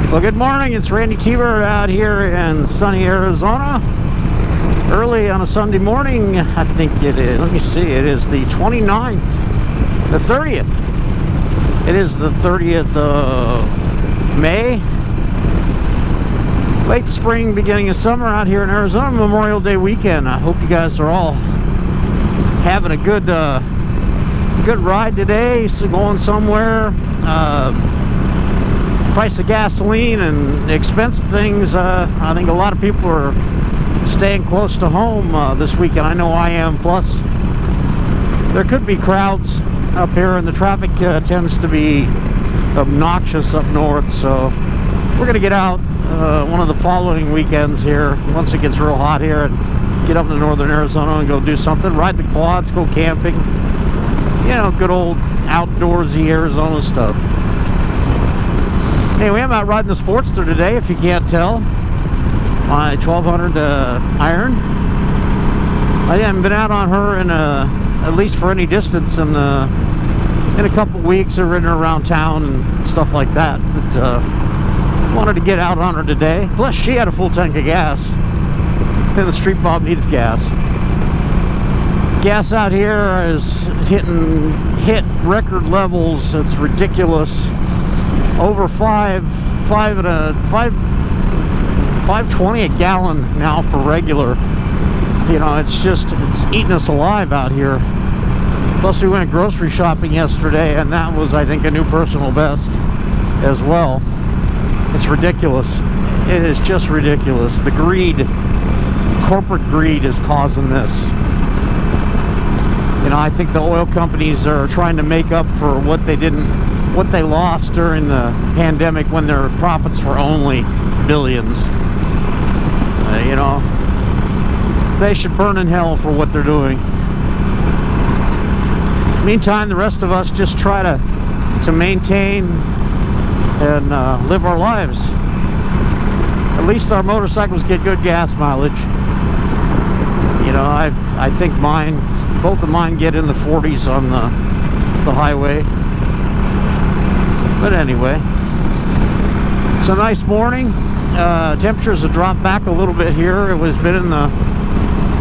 Well, good morning. It's Randytbird out here in sunny Arizona. Early on a Sunday morning, I think it is. Let me see. It is the 29th, the 30th. It is the 30th of May. Late spring, beginning of summer out here in Arizona. Memorial Day weekend. I hope you guys are all having a good ride today. So going somewhere. Price of gasoline and expensive things, I think a lot of people are staying close to home this weekend. I know I am. Plus, there could be crowds up here, and the traffic tends to be obnoxious up north. So we're going to get out one of the following weekends here, once it gets real hot here, and get up to northern Arizona and go do something. Ride the quads, go camping. You know, good old outdoorsy Arizona stuff. Anyway, I'm out riding the Sportster today, if you can't tell. My 1200 Iron. I haven't been out on her in at least for any distance in a couple weeks. I've ridden her around town and stuff like that. But wanted to get out on her today. Plus, she had a full tank of gas. And the Street Bob needs gas. Gas out here is hit record levels. It's ridiculous. Over 5.20 a gallon now for regular. You know, it's eating us alive out here. Plus, we went grocery shopping yesterday, and that was, I think, a new personal best as well. It's ridiculous. It is just ridiculous. The greed, corporate greed, is causing this. You know, I think the oil companies are trying to make up for what they lost during the pandemic, when their profits were only billions. You know, they should burn in hell for what they're doing. Meantime, the rest of us just try to maintain and live our lives. At least our motorcycles get good gas mileage. You know, I think both of mine get in the 40s on the highway. But anyway, it's a nice morning. Temperatures have dropped back a little bit here. It was been in the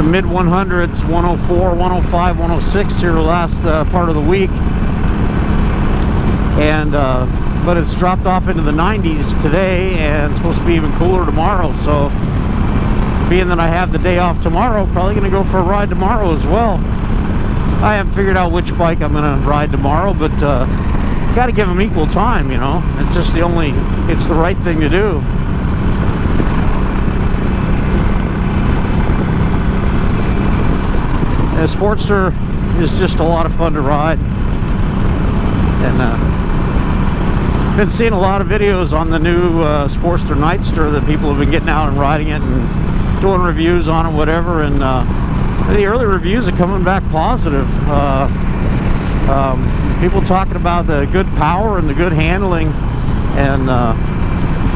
mid 100s, 104, 105, 106 here the last part of the week. And but it's dropped off into the 90s today, and it's supposed to be even cooler tomorrow. So being that I have the day off tomorrow, probably going to go for a ride tomorrow as well. I haven't figured out which bike I'm going to ride tomorrow, but got to give them equal time, you know. It's just it's the right thing to do. And a Sportster is just a lot of fun to ride. And been seeing a lot of videos on the new Sportster Nightster that people have been getting out and riding it and doing reviews on it, whatever. And the early reviews are coming back positive. People talking about the good power and the good handling, and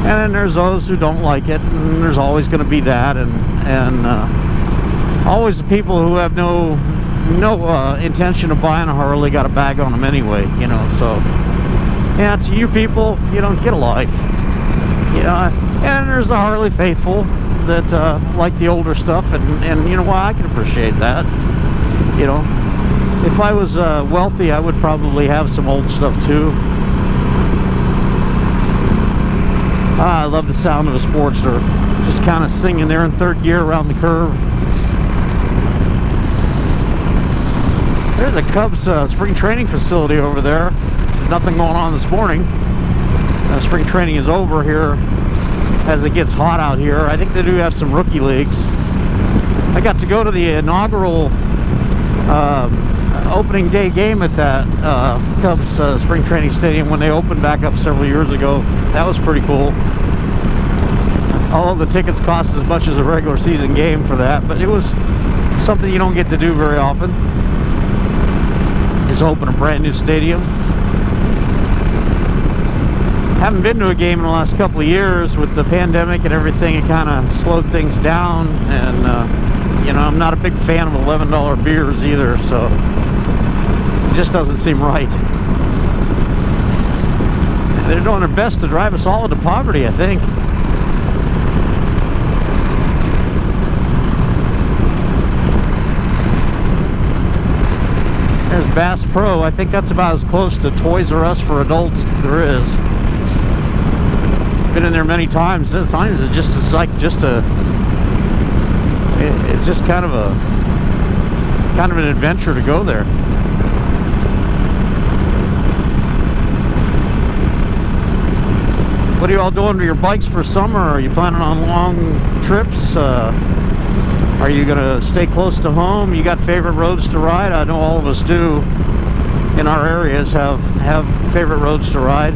then there's those who don't like it, and there's always going to be that, and always the people who have no intention of buying a Harley got a bag on them anyway, you know. So yeah, to you people, you don't get a life, you know. And there's the Harley faithful that like the older stuff, and you know why, I can appreciate that, you know. If I was wealthy, I would probably have some old stuff too. I love the sound of a Sportster. Just kind of singing there in third gear around the curve. There's a Cubs spring training facility over there. Nothing going on this morning. Spring training is over here as it gets hot out here. I think they do have some rookie leagues. I got to go to the inaugural opening day game at that Cubs spring training stadium when they opened back up several years ago. That was pretty cool. Although the tickets cost as much as a regular season game for that, but it was something you don't get to do very often, is open a brand new stadium. Haven't been to a game in the last couple of years with the pandemic and everything. It kind of slowed things down, and you know, I'm not a big fan of $11 beers either, so it just doesn't seem right. They're doing their best to drive us all into poverty, I think. There's Bass Pro. I think that's about as close to Toys R Us for adults as there is. Been in there many times. Sometimes it's just kind of an adventure to go there. What are you all doing to your bikes for summer? Are you planning on long trips? Are you gonna stay close to home? You got favorite roads to ride? I know all of us do in our areas have favorite roads to ride.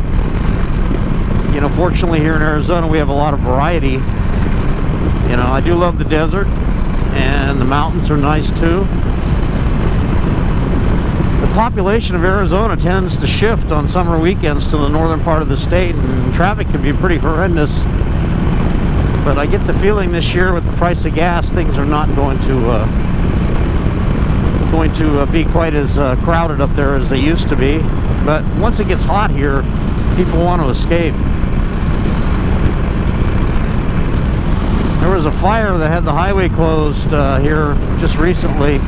You know, fortunately here in Arizona we have a lot of variety. You know, I do love the desert, and the mountains are nice too. The population of Arizona tends to shift on summer weekends to the northern part of the state, and traffic can be pretty horrendous. But I get the feeling this year with the price of gas, things are not going to be quite as crowded up there as they used to be. But once it gets hot here, people want to escape. There was a fire that had the highway closed here just recently,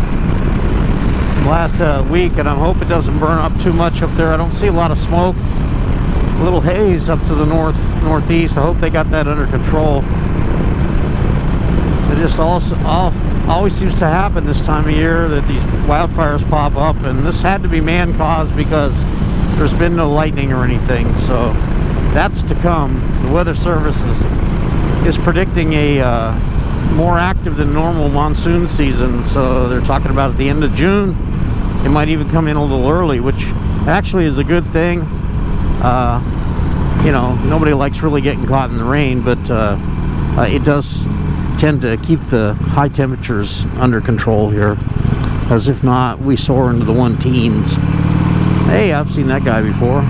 last week, and I hope it doesn't burn up too much up there. I don't see a lot of smoke, a little haze up to the northeast. I hope they got that under control. It just always seems to happen this time of year that these wildfires pop up, and this had to be man-caused because there's been no lightning or anything, so that's to come. The Weather Service is predicting a more active than normal monsoon season, so they're talking about at the end of June. It might even come in a little early, which actually is a good thing. You know, nobody likes really getting caught in the rain, but it does tend to keep the high temperatures under control here, as if not, we soar into the 1-teens. Hey, I've seen that guy before.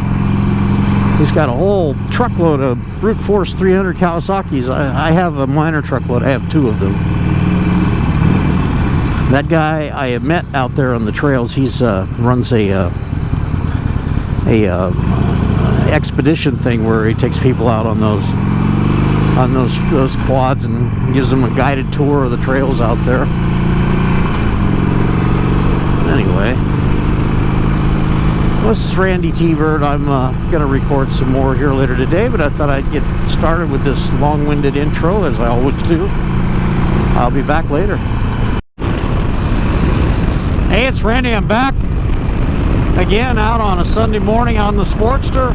He's got a whole truckload of Brute Force 300 Kawasaki's. I have a minor truckload. I have 2 of them. That guy I have met out there on the trails. He's runs a expedition thing where he takes people out on those quads and gives them a guided tour of the trails out there. Anyway, this is Randytbird. I'm gonna record some more here later today, but I thought I'd get started with this long-winded intro, as I always do. I'll be back later. Hey, it's Randy. I'm back again out on a Sunday morning on the Sportster.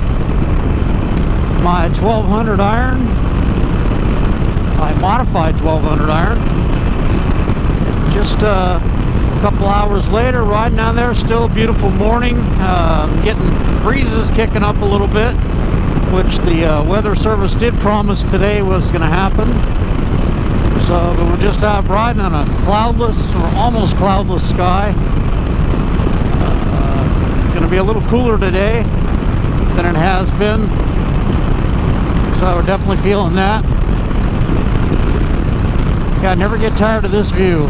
My 1200 iron, my modified 1200 iron. Just a couple hours later, riding down there. Still a beautiful morning. Getting breezes kicking up a little bit, which the Weather Service did promise today was going to happen. So we're just out riding on a cloudless or almost cloudless sky. Going to be a little cooler today than it has been. So we're definitely feeling that. Yeah, I never get tired of this view.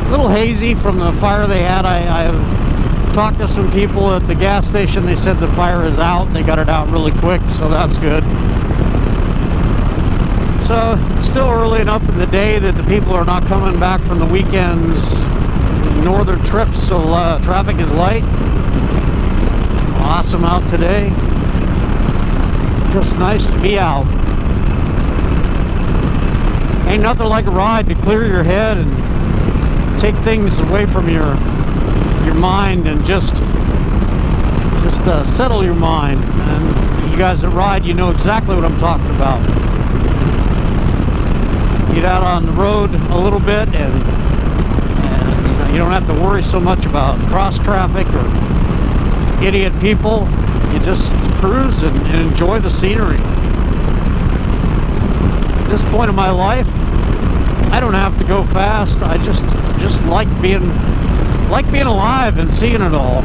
A little hazy from the fire they had. I talked to some people at the gas station. They said the fire is out. They got it out really quick, so that's good. So it's still early enough in the day that the people are not coming back from the weekends, northern trips, so traffic is light. Awesome out today. Just nice to be out. Ain't nothing like a ride to clear your head and take things away from your mind and just settle your mind. And you guys that ride, you know exactly what I'm talking about. Get out on the road a little bit, and you don't have to worry so much about cross traffic or idiot people. You just cruise and enjoy the scenery. At this point in my life, I don't have to go fast. I just like being alive and seeing it all.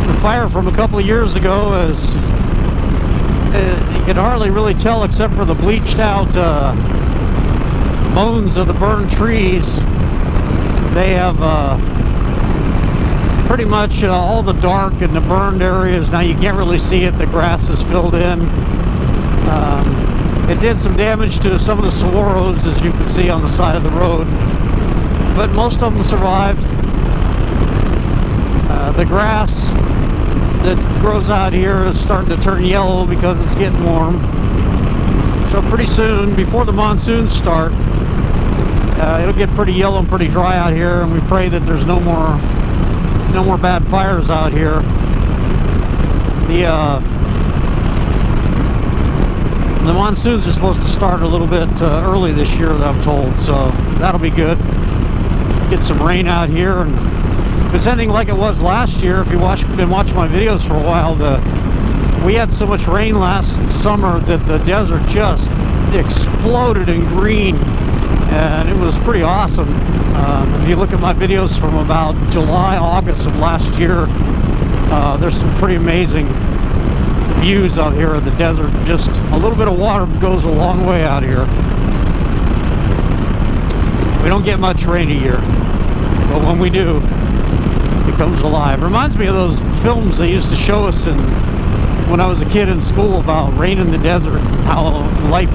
The fire from a couple of years ago is, you can hardly really tell except for the bleached out bones of the burned trees. They have pretty much all the dark and the burned areas. Now you can't really see it. The grass is filled in. It did some damage to some of the saguaros, as you can see on the side of the road, but most of them survived. The grass that grows out here is starting to turn yellow because it's getting warm. So pretty soon, before the monsoons start, it'll get pretty yellow and pretty dry out here, and we pray that there's no more bad fires out here. The monsoons are supposed to start a little bit early this year, I'm told, so that'll be good. Get some rain out here, and if it's anything like it was last year, if you've been watching my videos for a while, we had so much rain last summer that the desert just exploded in green, and it was pretty awesome. If you look at my videos from about July, August of last year, there's some pretty amazing views out here of the desert. Just a little bit of water goes a long way out here. We don't get much rain a year, but when we do, it comes alive. Reminds me of those films they used to show us when I was a kid in school about rain in the desert, how life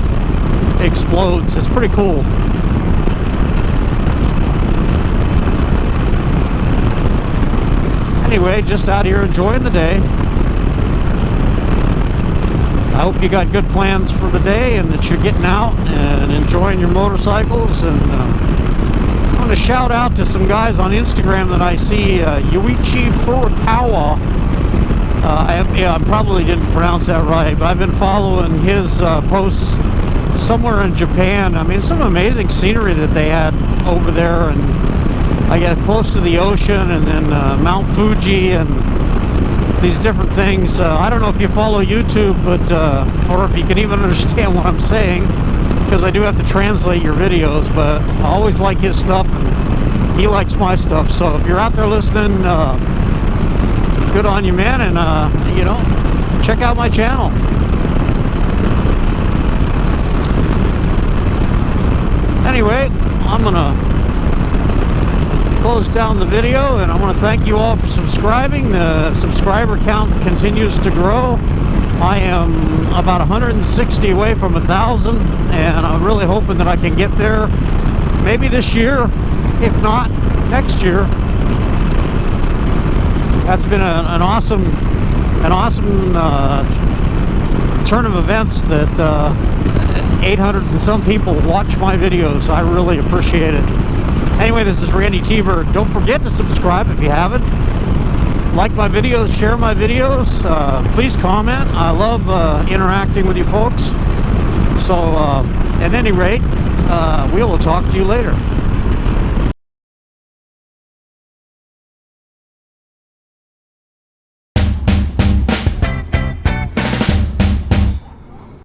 explodes. It's pretty cool. Anyway, just out here enjoying the day. I hope you got good plans for the day and that you're getting out and enjoying your motorcycles. And I want to shout out to some guys on Instagram that I see, Yuichi Furukawa. I probably didn't pronounce that right, but I've been following his posts somewhere in Japan. I mean, some amazing scenery that they had over there, and I get close to the ocean, and then Mount Fuji and these different things. I don't know if you follow YouTube, but or if you can even understand what I'm saying, because I do have to translate your videos, but I always like his stuff, and he likes my stuff. So if you're out there listening, good on you, man, and you know, check out my channel. Anyway, I'm gonna close down the video, and I want to thank you all for subscribing. The subscriber count continues to grow. I am about 160 away from 1,000, and I'm really hoping that I can get there maybe this year, if not next year. That's been an awesome turn of events that 800 and some people watch my videos. I really appreciate it. Anyway, this is Randytbird. Don't forget to subscribe if you haven't. Like my videos, share my videos. Please comment. I love interacting with you folks. So, at any rate, we will talk to you later.